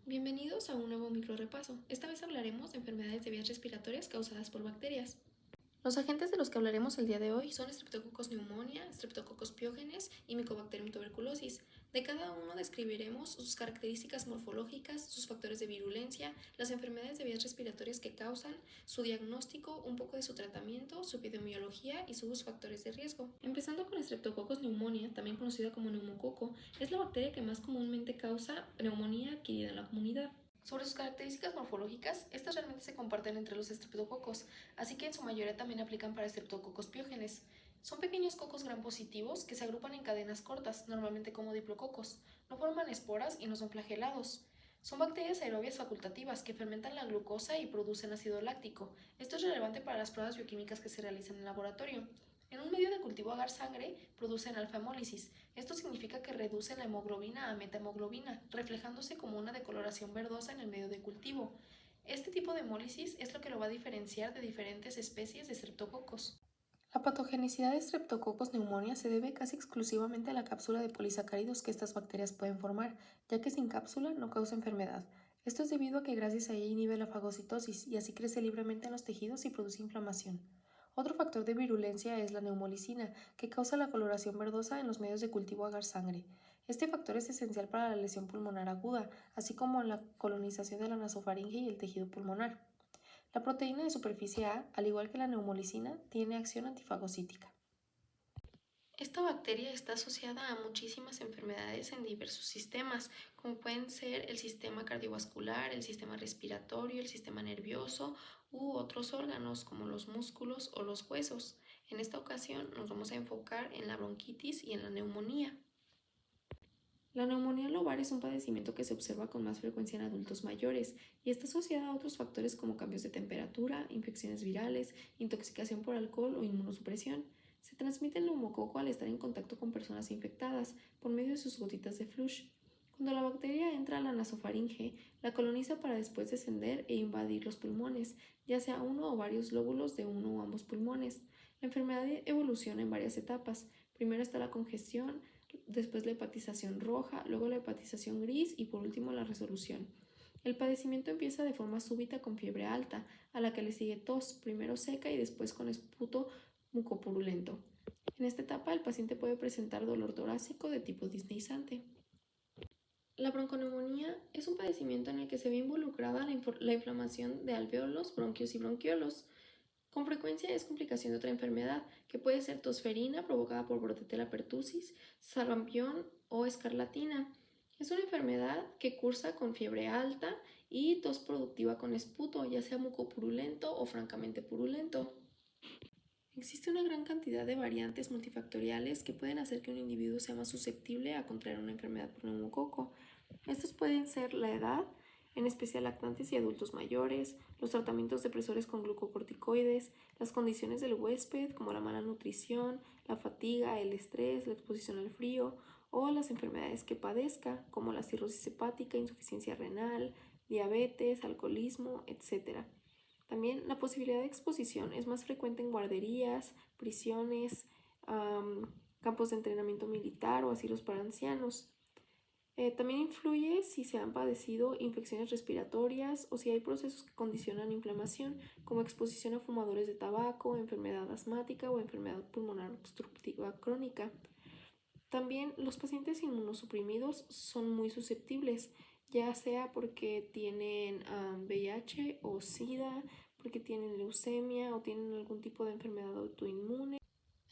Bienvenidos a un nuevo microrepaso. Esta vez hablaremos de enfermedades de vías respiratorias causadas por bacterias. Los agentes de los que hablaremos el día de hoy son Streptococcus pneumonia, Streptococcus pyogenes y Mycobacterium tuberculosis. De cada uno describiremos sus características morfológicas, sus factores de virulencia, las enfermedades de vías respiratorias que causan, su diagnóstico, un poco de su tratamiento, su epidemiología y sus factores de riesgo. Empezando con Streptococcus pneumonia, también conocida como neumococo, es la bacteria que más comúnmente causa neumonía adquirida en la comunidad. Sobre sus características morfológicas, estas realmente se comparten entre los estreptococos, así que en su mayoría también aplican para estreptococos piógenes. Son pequeños cocos gram positivos que se agrupan en cadenas cortas, normalmente como diplococos. No forman esporas y no son flagelados. Son bacterias aerobias facultativas que fermentan la glucosa y producen ácido láctico. Esto es relevante para las pruebas bioquímicas que se realizan en laboratorio. En un medio de cultivo agar sangre producen alfa-hemólisis. Esto significa que reducen la hemoglobina a metahemoglobina, reflejándose como una decoloración verdosa en el medio de cultivo. Este tipo de hemólisis es lo que lo va a diferenciar de diferentes especies de streptococos. La patogenicidad de Streptococcus pneumonia se debe casi exclusivamente a la cápsula de polisacáridos que estas bacterias pueden formar, ya que sin cápsula no causa enfermedad. Esto es debido a que gracias a ella inhibe la fagocitosis y así crece libremente en los tejidos y produce inflamación. Otro factor de virulencia es la neumolicina, que causa la coloración verdosa en los medios de cultivo agar sangre. Este factor es esencial para la lesión pulmonar aguda, así como la colonización de la nasofaringe y el tejido pulmonar. La proteína de superficie A, al igual que la neumolicina, tiene acción antifagocítica. Esta bacteria está asociada a muchísimas enfermedades en diversos sistemas, como pueden ser el sistema cardiovascular, el sistema respiratorio, el sistema nervioso u otros órganos como los músculos o los huesos. En esta ocasión nos vamos a enfocar en la bronquitis y en la neumonía. La neumonía lobar es un padecimiento que se observa con más frecuencia en adultos mayores y está asociada a otros factores como cambios de temperatura, infecciones virales, intoxicación por alcohol o inmunosupresión. Se transmite el neumococo al estar en contacto con personas infectadas por medio de sus gotitas de flush. Cuando la bacteria entra a la nasofaringe, la coloniza para después descender e invadir los pulmones, ya sea uno o varios lóbulos de uno o ambos pulmones. La enfermedad evoluciona en varias etapas. Primero está la congestión, después la hepatización roja, luego la hepatización gris y por último la resolución. El padecimiento empieza de forma súbita con fiebre alta, a la que le sigue tos, primero seca y después con esputo mucopurulento. En esta etapa el paciente puede presentar dolor torácico de tipo disneizante. La bronconeumonía es un padecimiento en el que se ve involucrada la inflamación de alveolos, bronquios y bronquiolos. Con frecuencia es complicación de otra enfermedad, que puede ser tosferina provocada por Bordetella pertussis, sarampión o escarlatina. Es una enfermedad que cursa con fiebre alta y tos productiva con esputo, ya sea mucopurulento o francamente purulento. Existe una gran cantidad de variantes multifactoriales que pueden hacer que un individuo sea más susceptible a contraer una enfermedad por neumococo. Estos pueden ser la edad, en especial lactantes y adultos mayores, los tratamientos depresores con glucocorticoides, las condiciones del huésped como la mala nutrición, la fatiga, el estrés, la exposición al frío o las enfermedades que padezca como la cirrosis hepática, insuficiencia renal, diabetes, alcoholismo, etc. También la posibilidad de exposición es más frecuente en guarderías, prisiones, campos de entrenamiento militar o asilos para ancianos. También influye si se han padecido infecciones respiratorias o si hay procesos que condicionan inflamación, como exposición a fumadores de tabaco, enfermedad asmática o enfermedad pulmonar obstructiva crónica. También los pacientes inmunosuprimidos son muy susceptibles, ya sea porque tienen VIH o SIDA, porque tienen leucemia o tienen algún tipo de enfermedad autoinmune.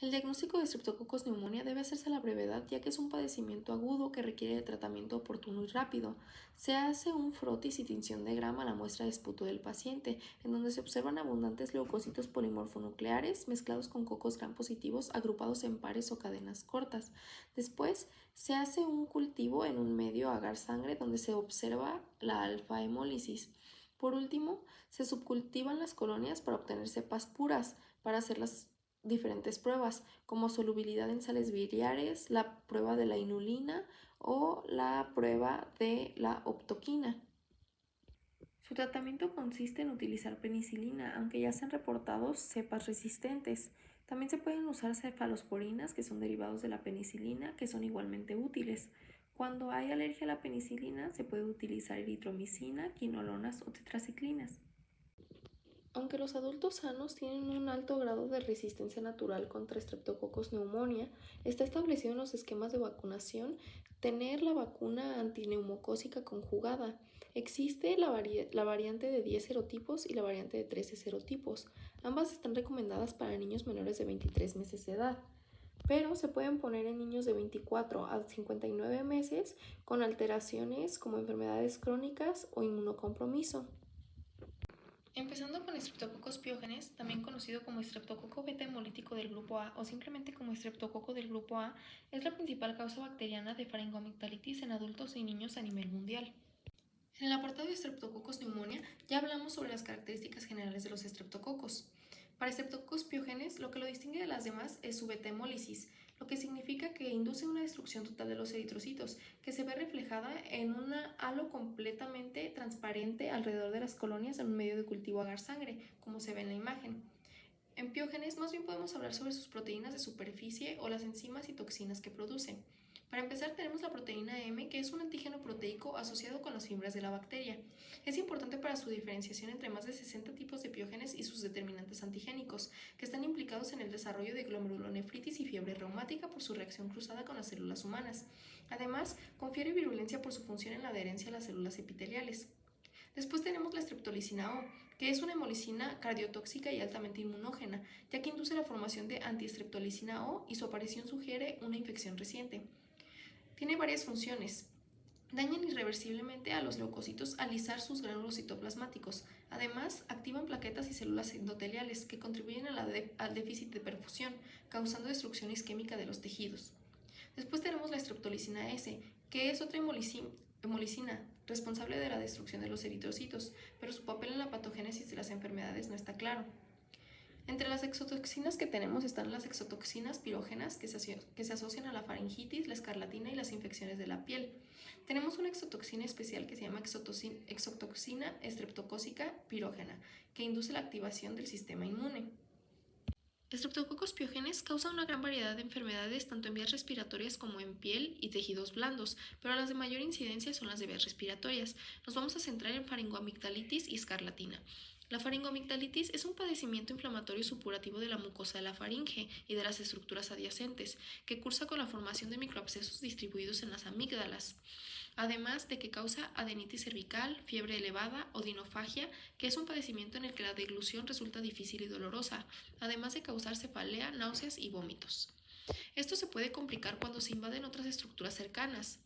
El diagnóstico de Streptococcus pneumonia debe hacerse a la brevedad, ya que es un padecimiento agudo que requiere de tratamiento oportuno y rápido. Se hace un frotis y tinción de grama a la muestra de esputo del paciente, en donde se observan abundantes leucocitos polimorfonucleares mezclados con cocos gram positivos agrupados en pares o cadenas cortas. Después, se hace un cultivo en un medio agar sangre donde se observa la alfa-hemólisis. Por último, se subcultivan las colonias para obtener cepas puras, para hacer las diferentes pruebas, como solubilidad en sales biliares, la prueba de la inulina o la prueba de la optoquina. Su tratamiento consiste en utilizar penicilina, aunque ya se han reportado cepas resistentes. También se pueden usar cefalosporinas, que son derivados de la penicilina, que son igualmente útiles. Cuando hay alergia a la penicilina, se puede utilizar eritromicina, quinolonas o tetraciclinas. Aunque los adultos sanos tienen un alto grado de resistencia natural contra Streptococcus pneumoniae, está establecido en los esquemas de vacunación tener la vacuna antineumocócica conjugada. Existe la variante de 10 serotipos y la variante de 13 serotipos. Ambas están recomendadas para niños menores de 23 meses de edad, pero se pueden poner en niños de 24 a 59 meses con alteraciones como enfermedades crónicas o inmunocompromiso. Empezando con Streptococcus pyogenes, también conocido como estreptococo beta hemolítico del grupo A o simplemente como estreptococo del grupo A, es la principal causa bacteriana de faringoamigdalitis en adultos y niños a nivel mundial. En el apartado de Streptococcus pneumoniae ya hablamos sobre las características generales de los estreptococos. Para Streptococcus pyogenes, lo que lo distingue de las demás es su beta-hemólisis, lo que significa que induce una destrucción total de los eritrocitos, que se ve reflejada en un halo completamente transparente alrededor de las colonias en un medio de cultivo agar-sangre, como se ve en la imagen. En piógenes, más bien podemos hablar sobre sus proteínas de superficie o las enzimas y toxinas que producen. Para empezar, tenemos la proteína M, que es un antígeno proteico asociado con las fibras de la bacteria. Es importante para su diferenciación entre más de 60 tipos de piógenes y sus determinantes antigénicos, que están implicados en el desarrollo de glomerulonefritis y fiebre reumática por su reacción cruzada con las células humanas. Además, confiere virulencia por su función en la adherencia a las células epiteliales. Después tenemos la streptolicina O, que es una hemolicina cardiotóxica y altamente inmunógena, ya que induce la formación de antiestreptolicina O y su aparición sugiere una infección reciente. Tiene varias funciones. Dañan irreversiblemente a los leucocitos al lisar sus gránulos citoplasmáticos. Además, activan plaquetas y células endoteliales que contribuyen al déficit de perfusión, causando destrucción isquémica de los tejidos. Después tenemos la streptolicina S, que es otra hemolicina responsable de la destrucción de los eritrocitos, pero su papel en la patogénesis de las enfermedades no está claro. Entre las exotoxinas que tenemos están las exotoxinas pirógenas que se asocian a la faringitis, la escarlatina y las infecciones de la piel. Tenemos una exotoxina especial que se llama exotoxina estreptocócica pirógena, que induce la activación del sistema inmune. Streptococcus pyogenes causan una gran variedad de enfermedades tanto en vías respiratorias como en piel y tejidos blandos, pero las de mayor incidencia son las de vías respiratorias. Nos vamos a centrar en faringoamigdalitis y escarlatina. La faringoamigdalitis es un padecimiento inflamatorio supurativo de la mucosa de la faringe y de las estructuras adyacentes, que cursa con la formación de microabscesos distribuidos en las amígdalas, además de que causa adenitis cervical, fiebre elevada, odinofagia, que es un padecimiento en el que la deglución resulta difícil y dolorosa, además de causar cefalea, náuseas y vómitos. Esto se puede complicar cuando se invaden otras estructuras cercanas.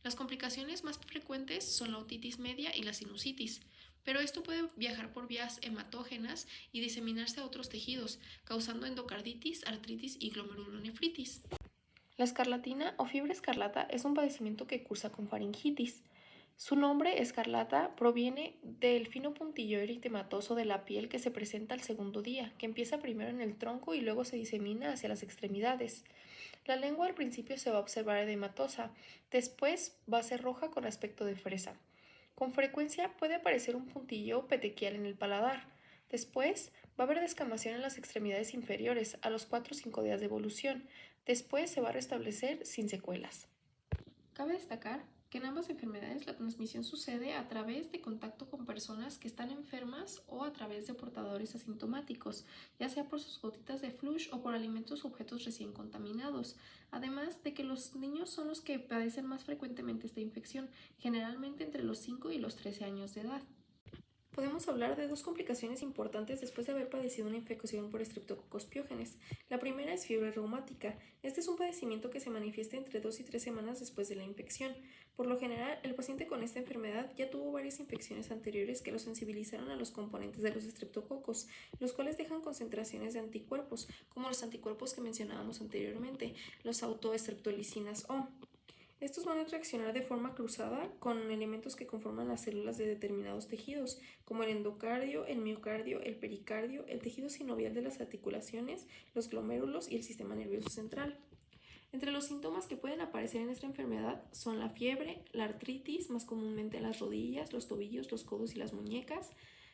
Las complicaciones más frecuentes son la otitis media y la sinusitis, pero esto puede viajar por vías hematógenas y diseminarse a otros tejidos, causando endocarditis, artritis y glomerulonefritis. La escarlatina o fiebre escarlata es un padecimiento que cursa con faringitis. Su nombre, escarlata, proviene del fino puntillo eritematoso de la piel que se presenta al segundo día, que empieza primero en el tronco y luego se disemina hacia las extremidades. La lengua al principio se va a observar edematosa, después va a ser roja con aspecto de fresa. Con frecuencia puede aparecer un puntillo petequial en el paladar. Después va a haber descamación en las extremidades inferiores a los 4 o 5 días de evolución. Después se va a restablecer sin secuelas. Cabe destacar que en ambas enfermedades la transmisión sucede a través de contacto con personas que están enfermas o a través de portadores asintomáticos, ya sea por sus gotitas de flush o por alimentos o objetos recién contaminados. Además de que los niños son los que padecen más frecuentemente esta infección, generalmente entre los 5 y los 13 años de edad. Podemos hablar de dos complicaciones importantes después de haber padecido una infección por Streptococcus pyogenes. La primera es fiebre reumática. Este es un padecimiento que se manifiesta entre 2 y 3 semanas después de la infección. Por lo general, el paciente con esta enfermedad ya tuvo varias infecciones anteriores que lo sensibilizaron a los componentes de los estreptococos, los cuales dejan concentraciones de anticuerpos, como los anticuerpos que mencionábamos anteriormente, los autoestreptolicinas O. Estos van a reaccionar de forma cruzada con elementos que conforman las células de determinados tejidos, como el endocardio, el miocardio, el pericardio, el tejido sinovial de las articulaciones, los glomérulos y el sistema nervioso central. Entre los síntomas que pueden aparecer en esta enfermedad son la fiebre, la artritis, más comúnmente en las rodillas, los tobillos, los codos y las muñecas,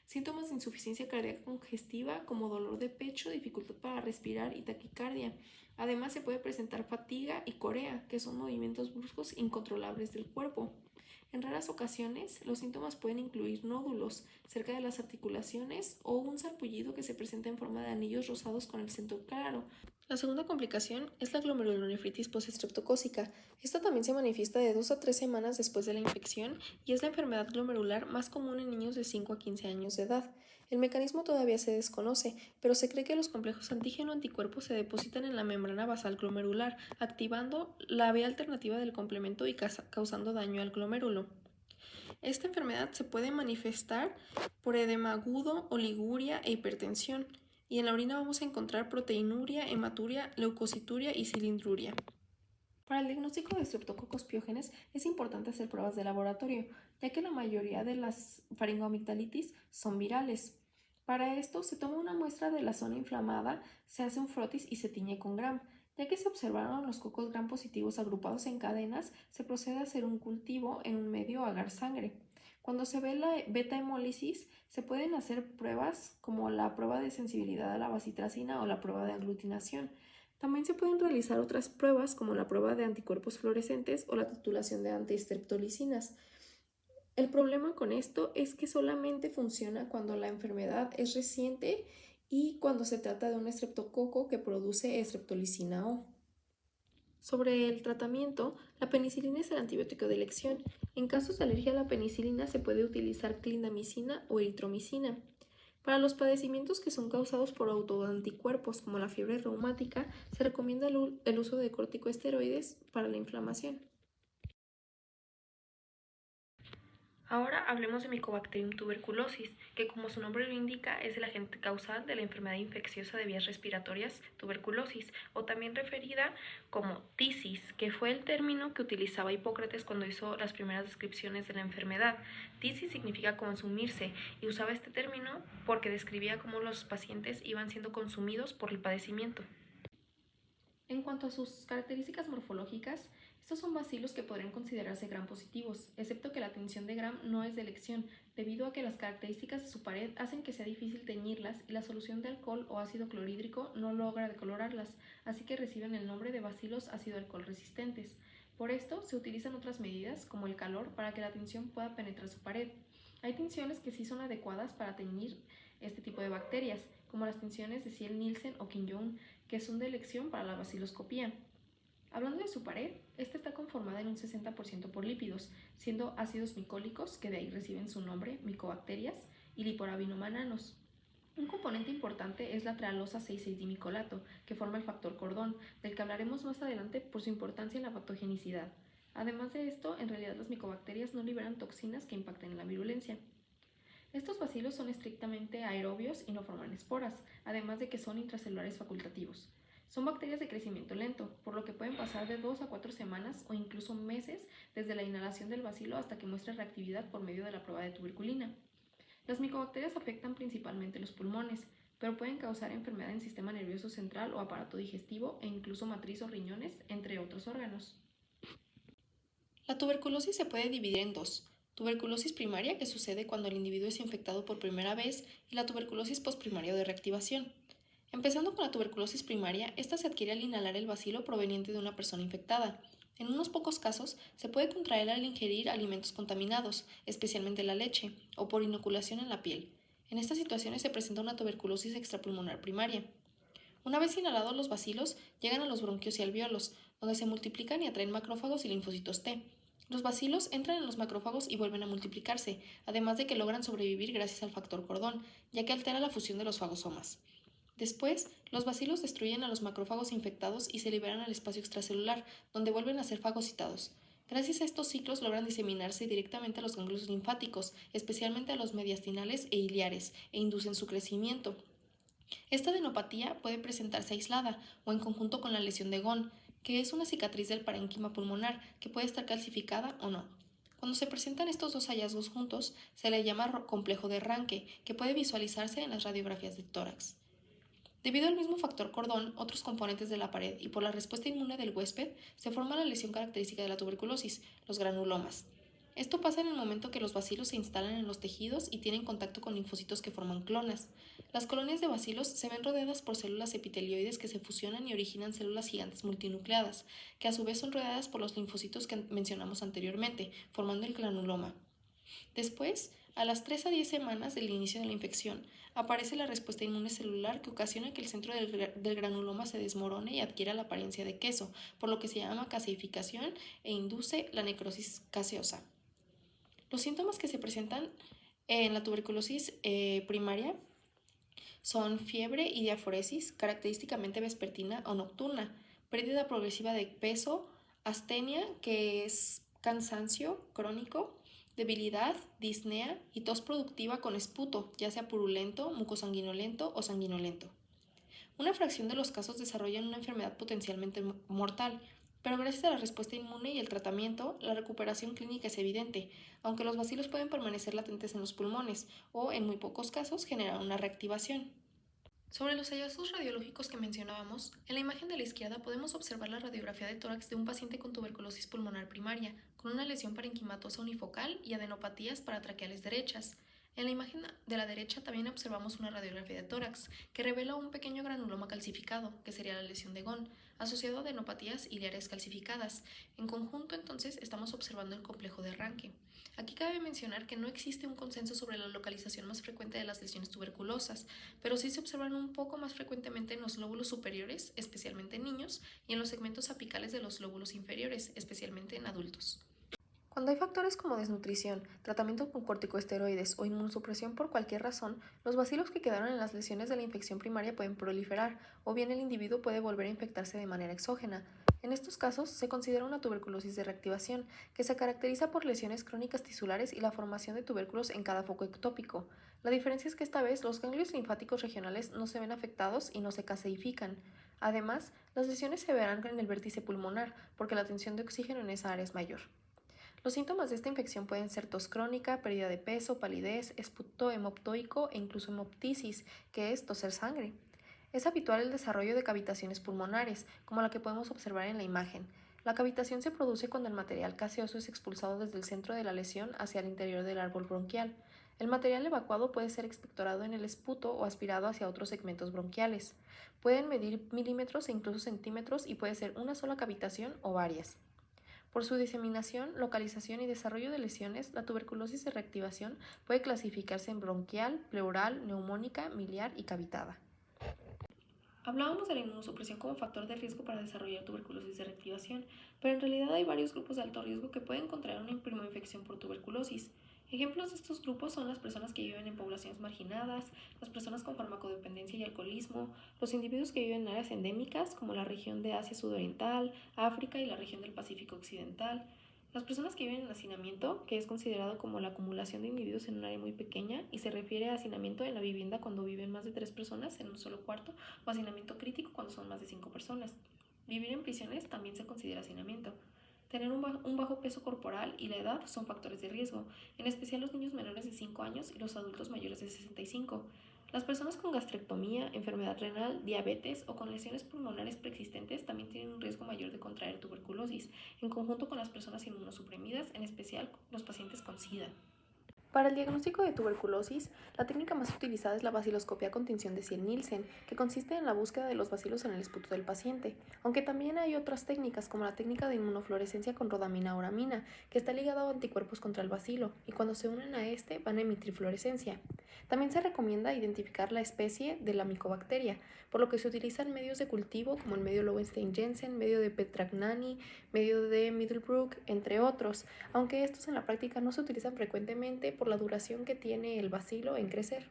Síntomas de insuficiencia cardíaca congestiva como dolor de pecho, dificultad para respirar y taquicardia. Además se puede presentar fatiga y corea, que son movimientos bruscos incontrolables del cuerpo. En raras ocasiones, los síntomas pueden incluir nódulos cerca de las articulaciones o un sarpullido que se presenta en forma de anillos rosados con el centro claro. La segunda complicación es la glomerulonefritis postestreptocócica. Esta también se manifiesta de 2 a 3 semanas después de la infección y es la enfermedad glomerular más común en niños de 5 a 15 años de edad. El mecanismo todavía se desconoce, pero se cree que los complejos antígeno-anticuerpos se depositan en la membrana basal glomerular, activando la vía alternativa del complemento y causando daño al glomérulo. Esta enfermedad se puede manifestar por edema agudo, oliguria e hipertensión, y en la orina vamos a encontrar proteinuria, hematuria, leucocituria y cilindruria. Para el diagnóstico de Streptococcus pyogenes es importante hacer pruebas de laboratorio, ya que la mayoría de las faringoamigdalitis son virales. Para esto se toma una muestra de la zona inflamada, se hace un frotis y se tiñe con Gram. Ya que se observaron los cocos Gram positivos agrupados en cadenas, se procede a hacer un cultivo en un medio agar sangre. Cuando se ve la beta-hemólisis, se pueden hacer pruebas como la prueba de sensibilidad a la bacitracina o la prueba de aglutinación. También se pueden realizar otras pruebas como la prueba de anticuerpos fluorescentes o la titulación de antistreptolicinas. El problema con esto es que solamente funciona cuando la enfermedad es reciente y cuando se trata de un estreptococo que produce estreptolicina O. Sobre el tratamiento, la penicilina es el antibiótico de elección. En casos de alergia a la penicilina se puede utilizar clindamicina o eritromicina. Para los padecimientos que son causados por autoanticuerpos como la fiebre reumática, se recomienda el uso de corticosteroides para la inflamación. Ahora hablemos de Mycobacterium tuberculosis, que como su nombre lo indica es el agente causal de la enfermedad infecciosa de vías respiratorias tuberculosis, o también referida como tisis, que fue el término que utilizaba Hipócrates cuando hizo las primeras descripciones de la enfermedad. Tisis significa consumirse y usaba este término porque describía cómo los pacientes iban siendo consumidos por el padecimiento. En cuanto a sus características morfológicas, estos son bacilos que podrían considerarse gram positivos, excepto que la tinción de gram no es de elección, debido a que las características de su pared hacen que sea difícil teñirlas y la solución de alcohol o ácido clorhídrico no logra decolorarlas, así que reciben el nombre de bacilos ácido alcohol resistentes. Por esto, se utilizan otras medidas, como el calor, para que la tinción pueda penetrar su pared. Hay tinciones que sí son adecuadas para teñir este tipo de bacterias, como las tinciones de Ciel-Nielsen o Quinjon, que son de elección para la baciloscopía. Hablando de su pared, esta está conformada en un 60% por lípidos, siendo ácidos micólicos, que de ahí reciben su nombre, micobacterias, y liporabinomananos. Un componente importante es la trealosa 6,6-dimicolato, que forma el factor cordón, del que hablaremos más adelante por su importancia en la patogenicidad. Además de esto, en realidad las micobacterias no liberan toxinas que impacten en la virulencia. Estos bacilos son estrictamente aerobios y no forman esporas, además de que son intracelulares facultativos. Son bacterias de crecimiento lento, por lo que pueden pasar de 2 a 4 semanas o incluso meses desde la inhalación del bacilo hasta que muestre reactividad por medio de la prueba de tuberculina. Las micobacterias afectan principalmente los pulmones, pero pueden causar enfermedad en sistema nervioso central o aparato digestivo e incluso matriz o riñones, entre otros órganos. La tuberculosis se puede dividir en dos: tuberculosis primaria, que sucede cuando el individuo es infectado por primera vez, y la tuberculosis postprimaria o de reactivación. Empezando con la tuberculosis primaria, esta se adquiere al inhalar el bacilo proveniente de una persona infectada. En unos pocos casos, se puede contraer al ingerir alimentos contaminados, especialmente la leche, o por inoculación en la piel. En estas situaciones se presenta una tuberculosis extrapulmonar primaria. Una vez inhalados los bacilos, llegan a los bronquios y alvéolos, donde se multiplican y atraen macrófagos y linfocitos T. Los bacilos entran en los macrófagos y vuelven a multiplicarse, además de que logran sobrevivir gracias al factor cordón, ya que altera la fusión de los fagosomas. Después, los bacilos destruyen a los macrófagos infectados y se liberan al espacio extracelular, donde vuelven a ser fagocitados. Gracias a estos ciclos logran diseminarse directamente a los ganglios linfáticos, especialmente a los mediastinales e iliares, e inducen su crecimiento. Esta adenopatía puede presentarse aislada o en conjunto con la lesión de Gone, que es una cicatriz del parénquima pulmonar que puede estar calcificada o no. Cuando se presentan estos dos hallazgos juntos, se le llama complejo de Ranke, que puede visualizarse en las radiografías de tórax. Debido al mismo factor cordón, otros componentes de la pared y por la respuesta inmune del huésped, se forma la lesión característica de la tuberculosis, los granulomas. Esto pasa en el momento que los bacilos se instalan en los tejidos y tienen contacto con linfocitos que forman clonas. Las colonias de bacilos se ven rodeadas por células epitelioides que se fusionan y originan células gigantes multinucleadas, que a su vez son rodeadas por los linfocitos que mencionamos anteriormente, formando el granuloma. Después, a las 3 a 10 semanas del inicio de la infección, aparece la respuesta inmune celular que ocasiona que el centro del granuloma se desmorone y adquiera la apariencia de queso, por lo que se llama caseificación e induce la necrosis caseosa. Los síntomas que se presentan en la tuberculosis primaria son fiebre y diaforesis, característicamente vespertina o nocturna, pérdida progresiva de peso, astenia, que es cansancio crónico, debilidad, disnea y tos productiva con esputo, ya sea purulento, mucosanguinolento o sanguinolento. Una fracción de los casos desarrollan una enfermedad potencialmente mortal, pero gracias a la respuesta inmune y el tratamiento, la recuperación clínica es evidente, aunque los bacilos pueden permanecer latentes en los pulmones o, en muy pocos casos, generar una reactivación. Sobre los hallazgos radiológicos que mencionábamos, en la imagen de la izquierda podemos observar la radiografía de tórax de un paciente con tuberculosis pulmonar primaria, con una lesión parenquimatosa unifocal y adenopatías paratraqueales derechas. En la imagen de la derecha también observamos una radiografía de tórax, que revela un pequeño granuloma calcificado, que sería la lesión de Ghon, asociado a adenopatías biliares calcificadas. En conjunto, entonces, estamos observando el complejo de arranque. Aquí cabe mencionar que no existe un consenso sobre la localización más frecuente de las lesiones tuberculosas, pero sí se observan un poco más frecuentemente en los lóbulos superiores, especialmente en niños, y en los segmentos apicales de los lóbulos inferiores, especialmente en adultos. Cuando hay factores como desnutrición, tratamiento con corticosteroides o inmunosupresión por cualquier razón, los bacilos que quedaron en las lesiones de la infección primaria pueden proliferar, o bien el individuo puede volver a infectarse de manera exógena. En estos casos, se considera una tuberculosis de reactivación, que se caracteriza por lesiones crónicas tisulares y la formación de tubérculos en cada foco ectópico. La diferencia es que esta vez los ganglios linfáticos regionales no se ven afectados y no se caseifican. Además, las lesiones se verán en el vértice pulmonar, porque la tensión de oxígeno en esa área es mayor. Los síntomas de esta infección pueden ser tos crónica, pérdida de peso, palidez, esputo hemoptoico e incluso hemoptisis, que es toser sangre. Es habitual el desarrollo de cavitaciones pulmonares, como la que podemos observar en la imagen. La cavitación se produce cuando el material gaseoso es expulsado desde el centro de la lesión hacia el interior del árbol bronquial. El material evacuado puede ser expectorado en el esputo o aspirado hacia otros segmentos bronquiales. Pueden medir milímetros e incluso centímetros y puede ser una sola cavitación o varias. Por su diseminación, localización y desarrollo de lesiones, la tuberculosis de reactivación puede clasificarse en bronquial, pleural, neumónica, miliar y cavitada. Hablábamos de la inmunosupresión como factor de riesgo para desarrollar tuberculosis de reactivación, pero en realidad hay varios grupos de alto riesgo que pueden contraer una primoinfección por tuberculosis. Ejemplos de estos grupos son las personas que viven en poblaciones marginadas, las personas con farmacodependencia y alcoholismo, los individuos que viven en áreas endémicas como la región de Asia Sudoriental, África y la región del Pacífico Occidental, las personas que viven en hacinamiento, que es considerado como la acumulación de individuos en un área muy pequeña y se refiere a hacinamiento en la vivienda cuando viven más de 3 personas en un solo cuarto, o hacinamiento crítico cuando son más de 5 personas. Vivir en prisiones también se considera hacinamiento. Tener un bajo peso corporal y la edad son factores de riesgo, en especial los niños menores de 5 años y los adultos mayores de 65. Las personas con gastrectomía, enfermedad renal, diabetes o con lesiones pulmonares preexistentes también tienen un riesgo mayor de contraer tuberculosis, en conjunto con las personas inmunosuprimidas, en especial los pacientes con SIDA. Para el diagnóstico de tuberculosis, la técnica más utilizada es la baciloscopia con tinción de Ziel-Nielsen, que consiste en la búsqueda de los bacilos en el esputo del paciente, aunque también hay otras técnicas como la técnica de inmunofluorescencia con rodamina-uramina, que está ligada a anticuerpos contra el bacilo, y cuando se unen a este van a emitir fluorescencia. También se recomienda identificar la especie de la micobacteria, por lo que se utilizan medios de cultivo como el medio Lowenstein-Jensen, medio de Petragnani, medio de Middlebrook, entre otros, aunque estos en la práctica no se utilizan frecuentemente por la duración que tiene el bacilo en crecer.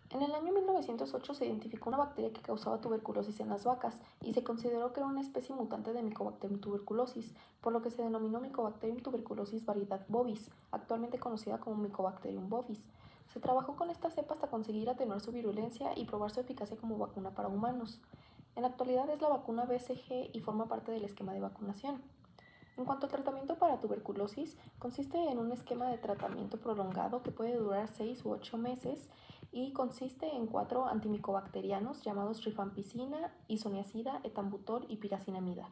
En el año 1908 se identificó una bacteria que causaba tuberculosis en las vacas y se consideró que era una especie mutante de Mycobacterium tuberculosis, por lo que se denominó Mycobacterium tuberculosis variedad bovis, actualmente conocida como Mycobacterium bovis. Se trabajó con esta cepa hasta conseguir atenuar su virulencia y probar su eficacia como vacuna para humanos. En la actualidad es la vacuna BCG y forma parte del esquema de vacunación. En cuanto al tratamiento para tuberculosis, consiste en un esquema de tratamiento prolongado que puede durar 6 u 8 meses y consiste en 4 antimicobacterianos llamados rifampicina, isoniazida, etambutol y piracinamida.